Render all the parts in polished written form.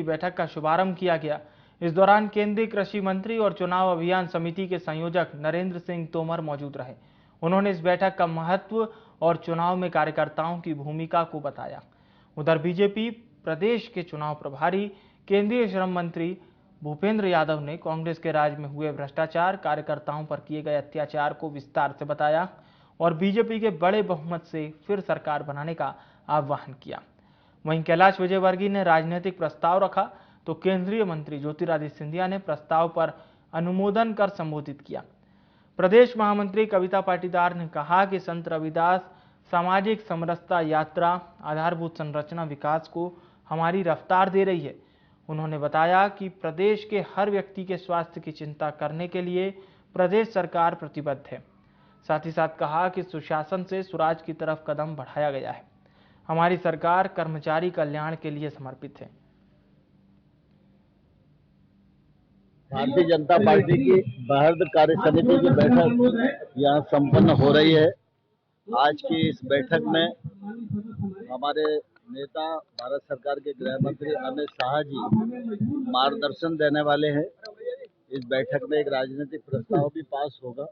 बैठक का शुभारंभ किया गया। इस दौरान केंद्रीय कृषि मंत्री और चुनाव अभियान समिति के संयोजक नरेंद्र सिंह तोमर मौजूद रहे। उन्होंने इस बैठक का महत्व और चुनाव में कार्यकर्ताओं की भूमिका को बताया। उधर बीजेपी प्रदेश के चुनाव प्रभारी केंद्रीय श्रम मंत्री भूपेंद्र यादव ने कांग्रेस के राज में हुए भ्रष्टाचार, कार्यकर्ताओं पर किए गए अत्याचार को विस्तार से बताया और बीजेपी के बड़े बहुमत से फिर सरकार बनाने का आह्वान किया। वहीं कैलाश विजयवर्गीय ने राजनीतिक प्रस्ताव रखा तो केंद्रीय मंत्री ज्योतिरादित्य सिंधिया ने प्रस्ताव पर अनुमोदन कर संबोधित किया। प्रदेश महामंत्री कविता पाटीदार ने कहा कि संत रविदास सामाजिक समरसता यात्रा आधारभूत संरचना विकास को हमारी रफ्तार दे रही है। उन्होंने बताया कि प्रदेश के हर व्यक्ति के स्वास्थ्य की चिंता करने के लिए प्रदेश सरकार प्रतिबद्ध है। साथ ही साथ कहा कि सुशासन से सुराज की तरफ कदम बढ़ाया गया है। हमारी सरकार कर्मचारी कल्याण के लिए समर्पित है। भारतीय जनता पार्टी की बृहद कार्य समिति की बैठक यहाँ संपन्न हो रही है। आज की इस बैठक में हमारे नेता भारत सरकार के गृह मंत्री अमित शाह जी मार्गदर्शन देने वाले हैं। इस बैठक में एक राजनीतिक प्रस्ताव भी पास होगा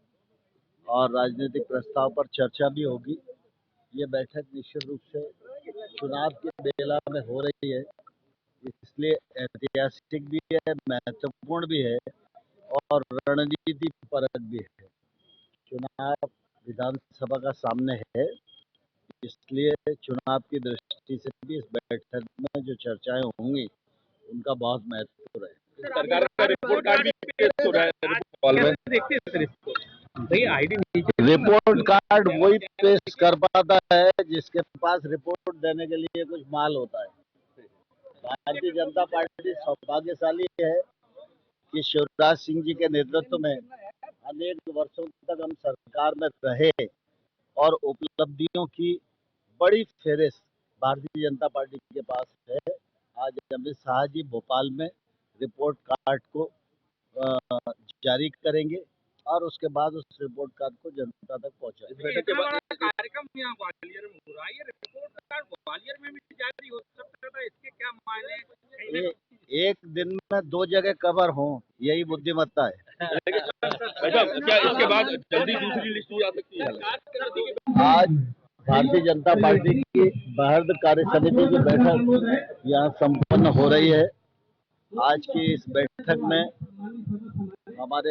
और राजनीतिक प्रस्ताव पर चर्चा भी होगी। ये बैठक निश्चित रूप से चुनाव की बेला में हो रही है, इसलिए ऐतिहासिक भी है, महत्वपूर्ण भी है और रणनीति परक भी है। चुनाव विधानसभा का सामने है, इसलिए चुनाव की दृष्टि से भी इस बैठक में जो चर्चाएं होंगी उनका बहुत महत्व है। सरकार का रिपोर्ट कार्ड भी पेश हो रहा है। रिपोर्ट कार्ड वही पेश कर पाता है जिसके पास रिपोर्ट देने के लिए कुछ माल होता है। भारतीय जनता पार्टी सौभाग्यशाली है कि शिवराज सिंह जी के नेतृत्व में अनेक वर्षों तक हम सरकार में रहे और उपलब्धियों की बड़ी फेहरिस्त भारतीय जनता पार्टी के पास है। आज अमित शाह जी भोपाल में रिपोर्ट कार्ड को जारी करेंगे और उसके बाद उस रिपोर्ट कार्ड को जनता तक पहुंचाएंगे। कार्यक्रम यहाँ ग्वालियर में हो रहा है, ये रिपोर्ट कार्ड ग्वालियर में भी जारी हो सकता था, इसके क्या मायने? एक दिन में 2 जगह कवर हो, यही बुद्धिमत्ता है। क्या इसके बाद जल्दी दूसरी लिस्ट हो जा सकती है? आज भारतीय जनता पार्टी की बृहद कार्य समिति की बैठक यहाँ संपन्न हो रही है। आज की इस बैठक में हमारे